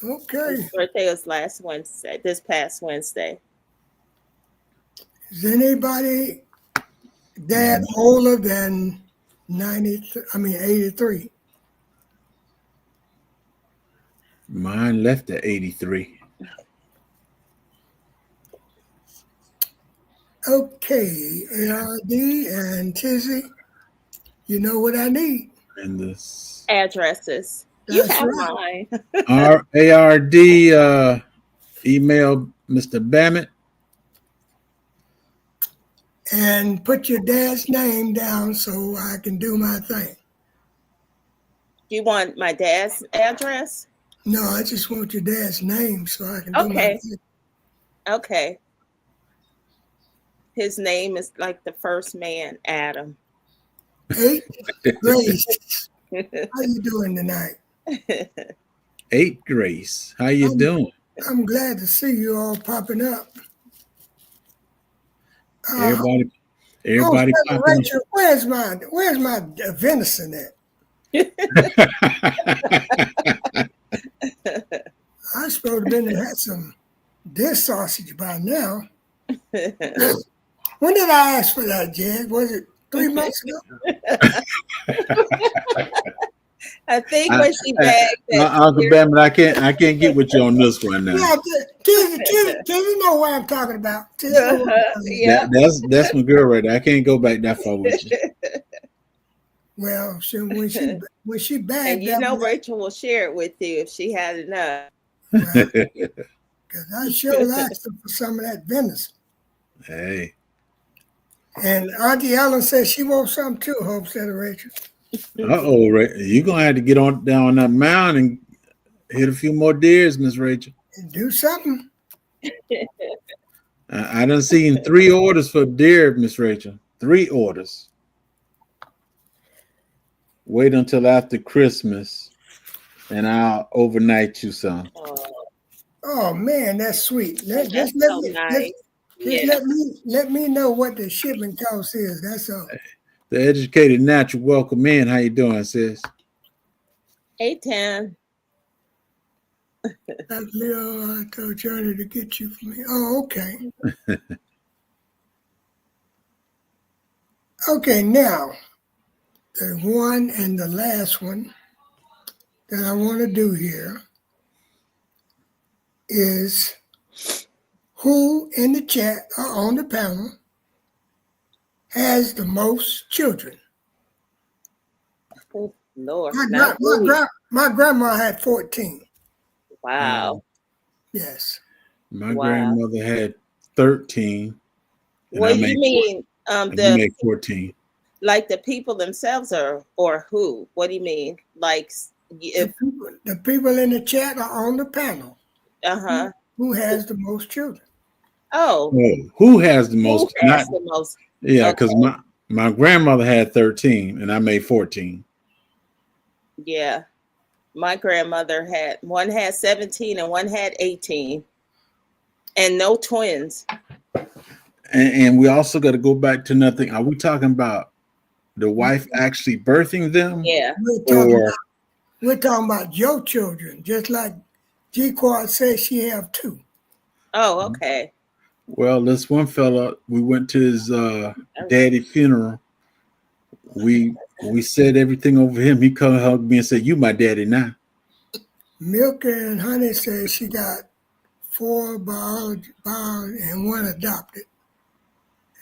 Okay. his birthday was last Wednesday. This past Wednesday. Is anybody dad older than 83? Mine left at 83. Okay, ARD and Tizzy, you know what I need. And this Addresses. You That's have right. mine. our ARD email Mr. Bammett. And put your dad's name down so I can do my thing. You want my dad's address? No, I just want your dad's name so I can do my Okay. thing. Okay. His name is like the first man, Adam. 8 Grace. How you doing tonight? 8 Grace. How you doing? I'm glad to see you all popping up. Everybody, Oh, everybody Brother popping. Rachel, where's my venison at? I supposed to been to had some deer sausage by now. When did I ask for that, Jag? Was it 3 months ago? I think I- when she bagged that Uncle deer, Bam, I can't get with you on this one now. Yeah, Tizzy know what I'm talking about. Tizzy know what I'm talking about. yeah. That's my girl right there. I can't go back that far with you. Well, when she And bagged you that know one, Rachel will share it with you if she had enough. well, because I sure asked her for some of that venison. Hey, And Auntie Ellen says she wants some too, Hope said to Rachel. you're gonna have to get on down that mound and hit a few more deers, Miss Rachel. And do something. I done seen 3 orders for deer, Miss Rachel. 3 orders. Wait until after Christmas, and I'll overnight you some. Oh man, that's sweet. That's Just so nice. Yeah. let me know what the shipping cost is. That's all. The educated natural welcome in. How you doing, sis? Hey, Tam. That's Leo. I told Johnny to get you for me. Oh, okay. Okay, now the one and the last one that I want to do here is who in the chat or on the panel has the most children. Oh, Lord. My grandma had 14. Wow. Yes. My Wow. grandmother had 13. And What I do made you mean? you The make 14. like the people themselves or who? What do you mean? Like if The people in the chat are on the panel. uh-huh. Who has the most children? Oh, Oh, who has the most? who has the most? Yeah, Okay. because my grandmother had 13 and I made 14. Yeah. My grandmother had 17 and one had 18. And no twins. And we also got to go back to nothing. Are we talking about the wife actually birthing them? Yeah. We're talking about your children, just like G Quad says she have 2. Oh, okay. Well, this one fella, we went to his daddy funeral. We said everything over him. He come hugged me and said, "You my daddy now." Milk and Honey says she got 4 biology and 1 adopted.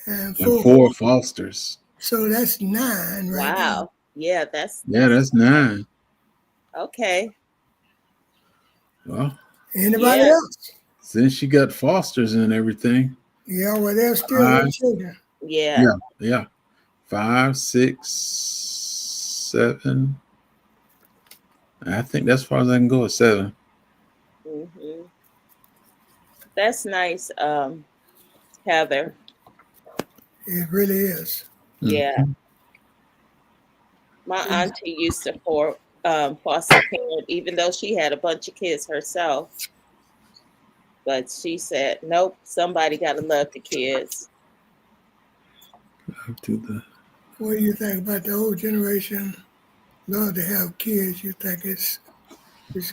And 4 fosters. So that's 9 right now. Wow. Yeah, that's 9. okay. Well, Anybody Yeah. else? since she got fosters and everything. Yeah, well, they're still her children. Yeah. Yeah. 5, 6, 7. I think that's as far as I can go at 7. Mm-hmm. That's nice, Heather. It really is. Yeah. My auntie used to foster parent, even though she had a bunch of kids herself. But she said, nope, somebody got to love the kids. What do you think about the old generation? Love to have kids. You think it's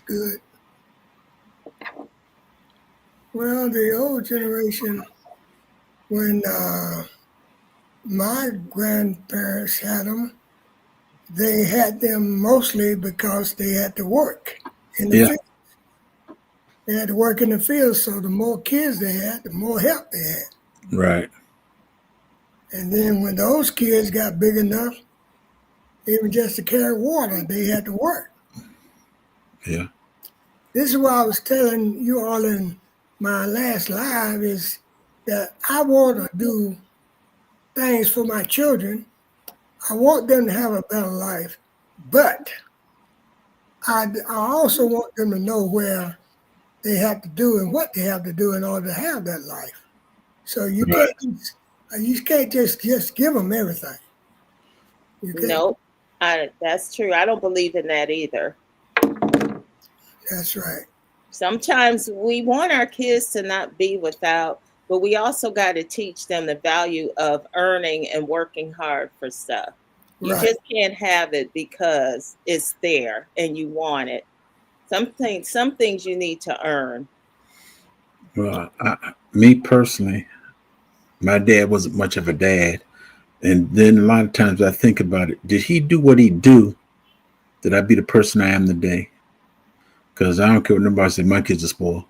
good? Well, the old generation, when my grandparents had them, they had them mostly because they had to work in the field. They had to work in the field, so the more kids they had, the more help they had. Right. And then when those kids got big enough, even just to carry water, they had to work. Yeah. This is what I was telling you all in my last live is that I want to do things for my children. I want them to have a better life, but I also want them to know where they have to do and what they have to do in order to have that life. So you can't just give them everything. Nope. That's true. I don't believe in that either. That's right. Sometimes we want our kids to not be without but we also got to teach them the value of earning and working hard for stuff. You Right. just can't have it because it's there and you want it. Some things you need to earn. Well, me personally, my dad wasn't much of a dad. And then a lot of times I think about it. Did he do what he do? Did I be the person I am today? Because I don't care what nobody said. My kids are spoiled.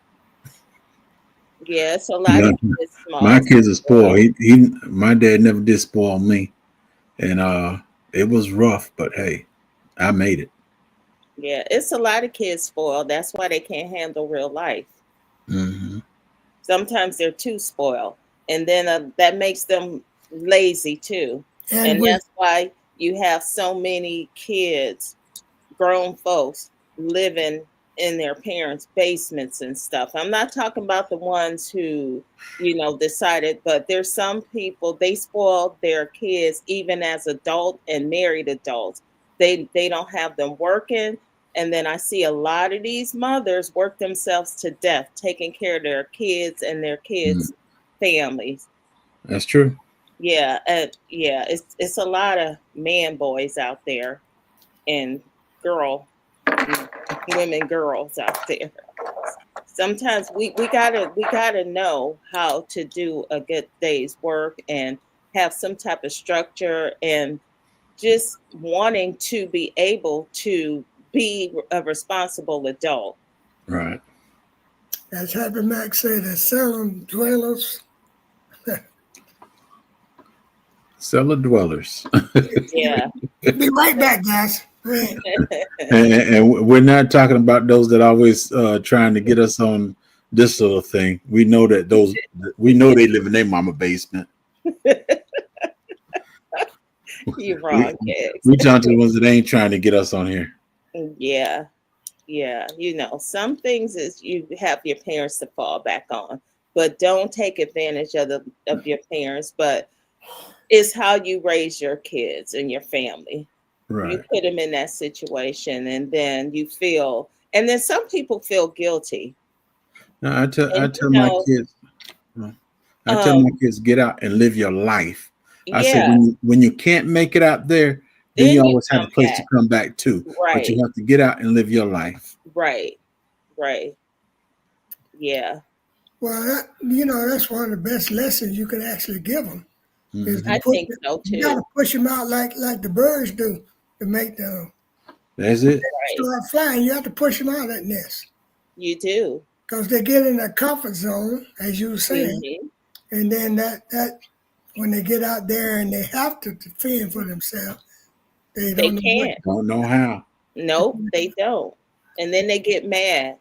Yeah, it's a You lot know, of kids small. my kids are spoiled. My dad never did spoil me, and it was rough. But hey, I made it. Yeah, it's a lot of kids spoiled. That's why they can't handle real life. Hmm. Sometimes they're too spoiled, and then that makes them lazy too. And And we, that's why you have so many kids, grown folks, living in their parents' basements and stuff. I'm not talking about the ones who, decided, but there's some people they spoil their kids even as adult and married adults. They don't have them working. And then I see a lot of these mothers work themselves to death taking care of their kids and their kids' families. That's true. Yeah, yeah, it's a lot of man boys out there and girl women girls out there. Sometimes we gotta know how to do a good day's work and have some type of structure and just wanting to be able to be a responsible adult. Right. as Happy Mac said, the seldom dwellers. Cellar dwellers. Yeah. Be right back, guys. Go ahead. And we're not talking about those that always trying to get us on this little thing. We know that we know they live in their mama basement. You're wrong, kids. We talking to the ones that ain't trying to get us on here. Yeah. Yeah. Some things is you have your parents to fall back on, but don't take advantage of your parents. But it's how you raise your kids and your family. Right. You put them in that situation, and then and then some people feel guilty. Now, I And tell my kids, get out and live your life. I said yeah, when you can't make it out there, then then you you always have a come place to back. come back to. But Right, you have to get out and live your life. right, right. Yeah, Well, that's one of the best lessons you can actually give them is Hmm. to I push. think so You got too. to push them out like the birds do to make them That's it. Right, start flying. You have to push them out of that nest you do. because they get in a comfort zone, as you were saying, Hmm. and then that when they get out there and they have to fend for themselves, they They don't know what. can't. Don't know how. Nope, they don't. And then they get mad.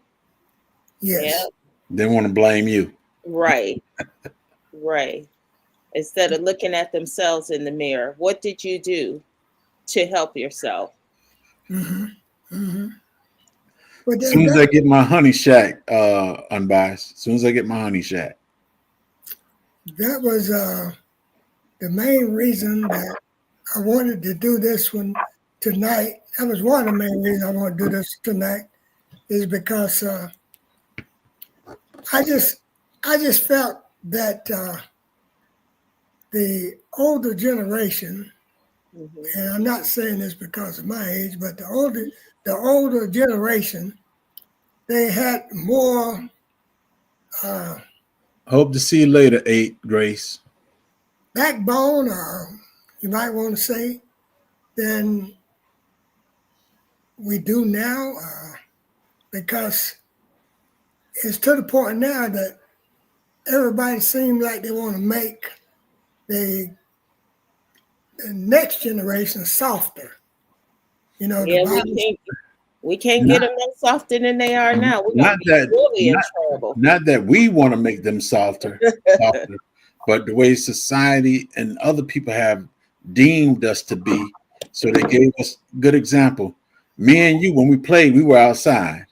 Yeah, Yes, They want to blame you. right, right. Instead of looking at themselves in the mirror, what did you do to help yourself? hmm hmm but As soon as I get my honey shack unbiased, as soon as I get my honey shack. that was the main reason that I wanted to do this one tonight. That was one of the main reasons I want to do this tonight is because I just I just felt that the older generation, Hmm. and I'm not saying this because of my age, but the older generation, they had more uh, Hope to see you later, 8 Grace. backbone, or you might want to say, than we do now, because it's to the point now that everybody seems like they want to make the, the next generation softer. The Yeah, we Bible. can't we can't get Not, them no softer than they are now. We're gonna not be that really in not trouble. not that we want to make them softer, but the way society and other people have deemed us to be. So they gave us good example. Me and you, when we played, we were outside.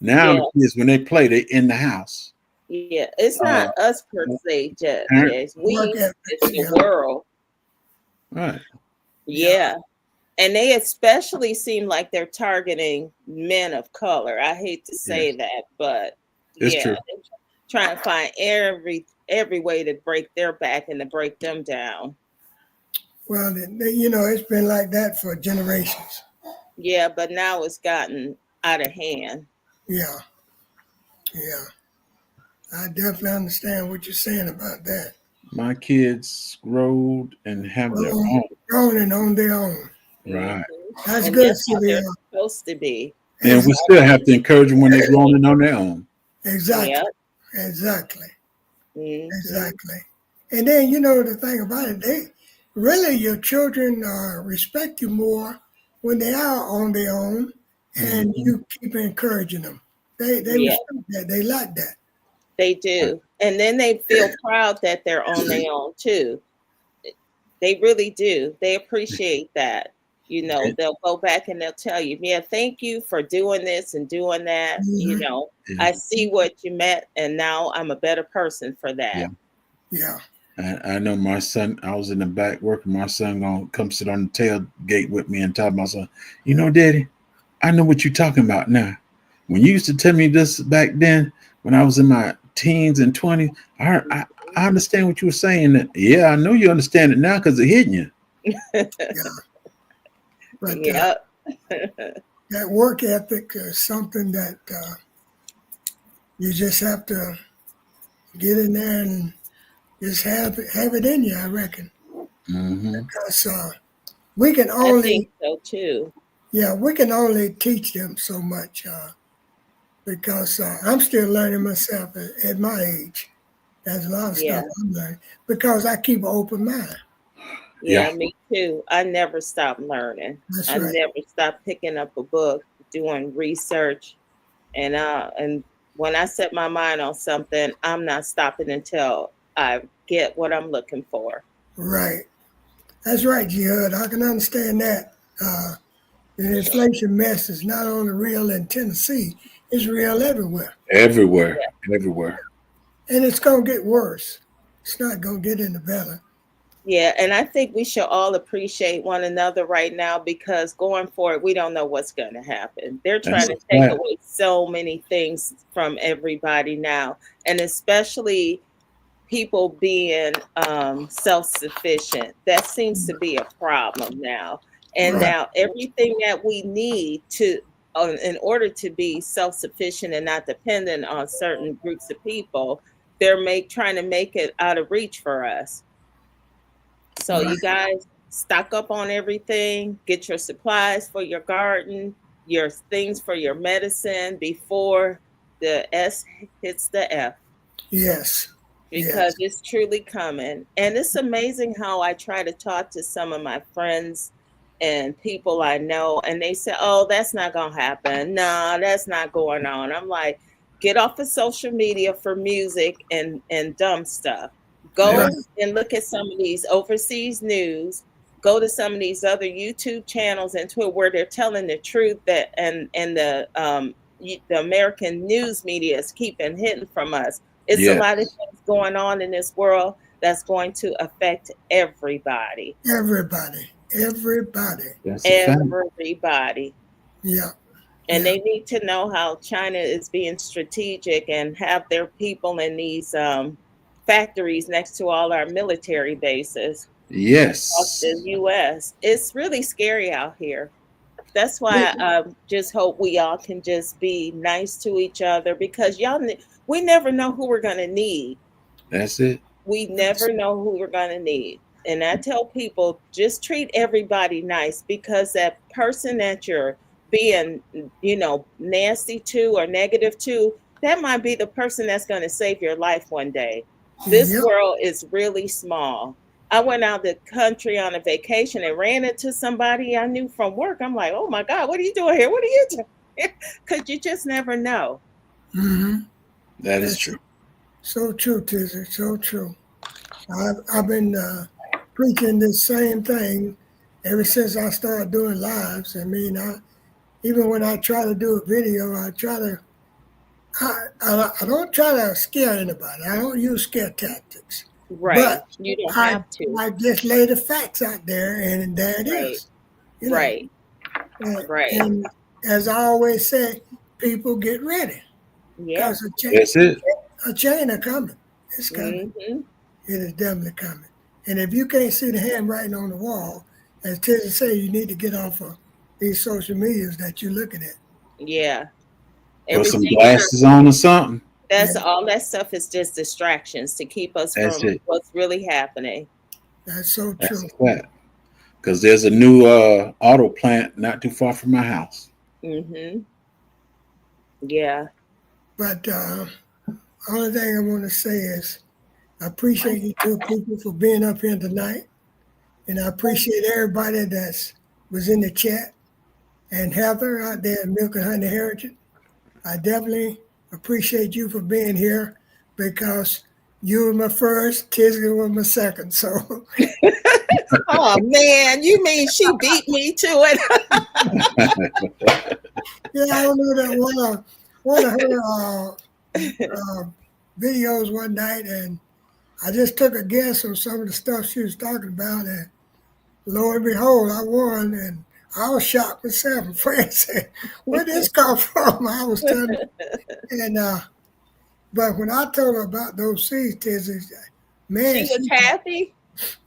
Now Yeah, the kids, when they play, they in the house. yeah. It's Uh, not us per se, parent, Jace. Work We ethic, it's the yeah, world. right. yeah. Yeah. And they especially seem like they're targeting men of color. I hate to say Yes, that, but it's yeah, true. trying to find every way to break their back and to break them down. Well, it's been like that for generations. Yeah, but now it's gotten out of hand. Yeah. I definitely understand what you're saying about that. My kids growed and have their own. Grown and on their own. Right. That's And good, that's how they're Sylvia. supposed to be. And we still have to encourage them when they're growing on their own. Exactly. Yep. Exactly. Mhm. Exactly. And then, the thing about it, your children respect you more when they are on their own, and you keep encouraging them. They Yeah. respect that. They like that. They do. And then they feel proud that they're on their own too. They really do. They appreciate that. They'll go back and they'll tell you, yeah, thank you for doing this and doing that. Mhm. I see what you meant, and now I'm a better person for that. Yeah. I know my son, I was in the back working, my son gonna come sit on the tailgate with me and talk about son, Daddy, I know what you're talking about now. When you used to tell me this back then, when I was in my teens and 20s, I understand what you were saying. Yeah, I know you understand it now because it's hitting you. Yeah. But Yep. that work ethic is something that you just have to get in there and just have it in you, I reckon. Mm-hmm. Because we can I only, think so too. we can only teach them so much. Because I'm still learning myself at my age. There's a lot of Yeah. stuff I'm learning because I keep an open mind. Yeah, me too. I never stop learning. That's I right. never stop picking up a book, doing research, and when I set my mind on something, I'm not stopping until I get what I'm looking for. Right. That's right, Jihad. I can understand that. The inflation mess is not only real in Tennessee, it's real everywhere. Everywhere. And it's going to get worse. It's not going to get any better. Yeah, and I think we should all appreciate one another right now because going forward, we don't know what's going to happen. They're trying to take away so many things from everybody now, and especially people being self-sufficient. That seems to be a problem now. And Right. now everything that we need to in order to be self-sufficient and not dependent on certain groups of people, they're trying to make it out of reach for us. So you guys stock up on everything, get your supplies for your garden, your things for your medicine before the S hits the F. Yes. Because it's truly coming. And it's amazing how I try to talk to some of my friends and people I know, and they say, oh, that's not going to happen. No, that's not going on. I'm like, get off of social media for music and dumb stuff. Go and look at some of these overseas news. Go to some of these other YouTube channels and Twitter where they're telling the truth that and the American news media is keeping hidden from us. It's a lot of things going on in this world that's going to affect everybody. Everybody. Everybody. Yeah. And they need to know how China is being strategic and have their people in these factories next to all our military bases. Yes. Across the U.S. It's really scary out here. That's why I just hope we all can just be nice to each other because we never know who we're going to need. That's it. We never know who we're going to need. And I tell people, just treat everybody nice because that person that you're being, nasty to or negative to, that might be the person that's going to save your life one day. This world is really small. I went out the country on a vacation and ran into somebody I knew from work. I'm like, oh my God, what are you doing here? What are you doing? Because you just never know. Mm-hmm. That is true. So true, Tizzy. So true. I've been preaching this same thing ever since I started doing lives. I mean, even when I try to do a video, I don't try to scare anybody. I don't use scare tactics. Right. But you don't have to. I just lay the facts out there, and there it is. Right. And as I always say, people get ready. Yeah. That's it. a chain are coming. It's coming. Hmm. It is definitely coming. And if you can't see the handwriting on the wall, as Tizzy say, you need to get off of these social medias that you're looking at. Yeah. Put some Everything glasses on or something. that's Yeah. all that stuff is just distractions to keep us That's from it. what's really happening. That's so That's true. a fact. Because there's a new auto plant not too far from my house. Hmm. Yeah. But only thing I want to say is I appreciate you two people for being up here tonight. And I appreciate everybody that was in the chat. And Heather out there at Milk and Honey Heritage. I definitely appreciate you for being here because you were my first, Tizzy was my second. So Oh man, you mean she beat me to it? yeah, I don't know that one of her videos one night, and I just took a guess on some of the stuff she was talking about, and lo and behold, I won, and I was shocked myself. And friends said, "Where did this come from?" I was telling her, and but when I told her about those seeds, Tizzy, man, She was happy.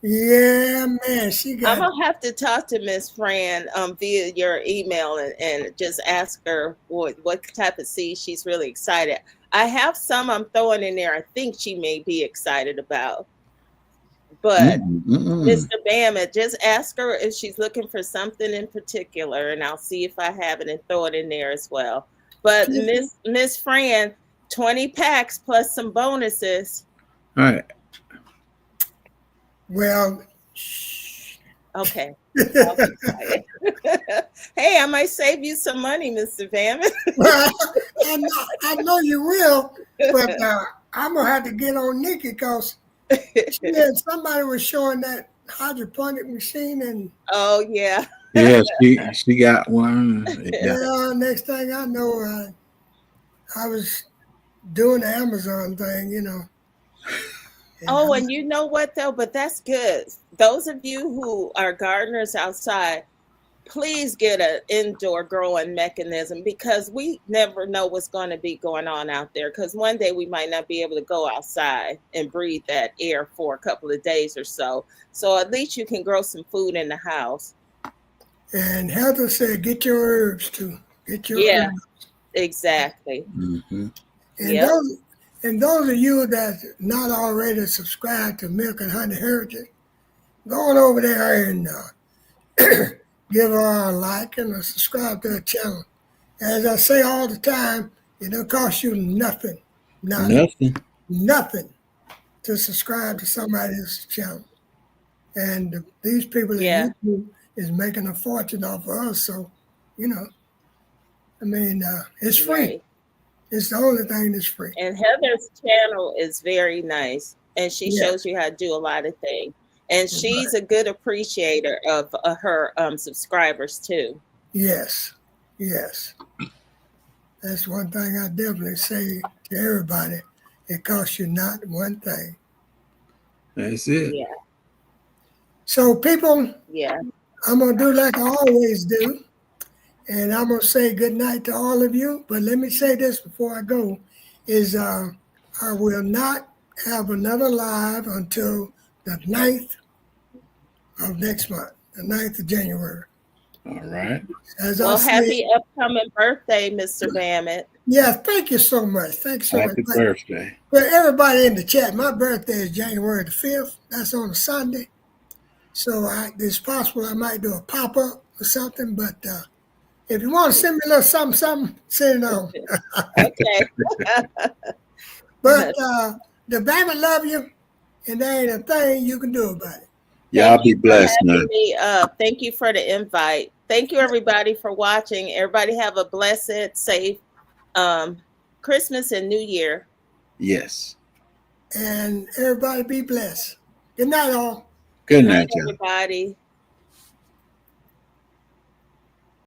yeah, man, she I'm got gonna have to talk to Miss Fran via your email and just ask her what type of seed she's really excited. I have some I'm throwing in there. I think she may be excited about, but Mr. Bama, just ask her if she's looking for something in particular, and I'll see if I have it and throw it in there as well. But Miss Fran, 20 packs plus some bonuses. All right. well. Okay. I'll be quiet. Hey, I might save you some money, Mr. Bama. Well, I know you will, but I'm gonna have to get on Nikki because somebody was showing that hydroponic machine, and Oh yeah. Yeah, she got one. Yeah. next thing I know, I was doing the Amazon thing, Oh, and you know what though? But that's good. Those of you who are gardeners outside, please get an indoor growing mechanism because we never know what's going to be going on out there. Because one day we might not be able to go outside and breathe that air for a couple of days or so. So at least you can grow some food in the house. And Heather said, "Get your herbs too. Get your Yeah, herbs." exactly. Mm-hmm. And Yep. those of you that's not already subscribed to Milk and Honey Heritage, go on over there and give her a like and subscribe to her channel. As I say all the time, it don't cost you nothing. Nothing to subscribe to somebody else's channel. And these people Yeah. at YouTube is making a fortune off of us. So, it's free. Right. It's the only thing that's free. And Heather's channel is very nice, and she Yeah. shows you how to do a lot of things. And she's a good appreciator of her subscribers too. Yes. That's one thing I definitely say to everybody. It costs you not one thing. That's it. Yeah. So people, Yeah. I'm going to do like I always do. And I'm going to say good night to all of you. But let me say this before I go, is I will not have another live until the 9th of next month, the 9th of January. All right. As Well, I said, happy upcoming birthday, Mr. Bammett. yeah, thank you so much. Thanks so Happy much. birthday. But everybody in the chat, my birthday is January the 5th. That's on a Sunday. So it's possible I might do a pop-up or something. But if you want to send me a little something, send it on. Okay. But the baby love you, and there ain't a thing you can do about it. Y'all be blessed, man. Thank you for the invite. Thank you, everybody, for watching. Everybody have a blessed, safe Christmas and New Year. Yes. And everybody be blessed. Good night, all. Good night, y'all. Everybody.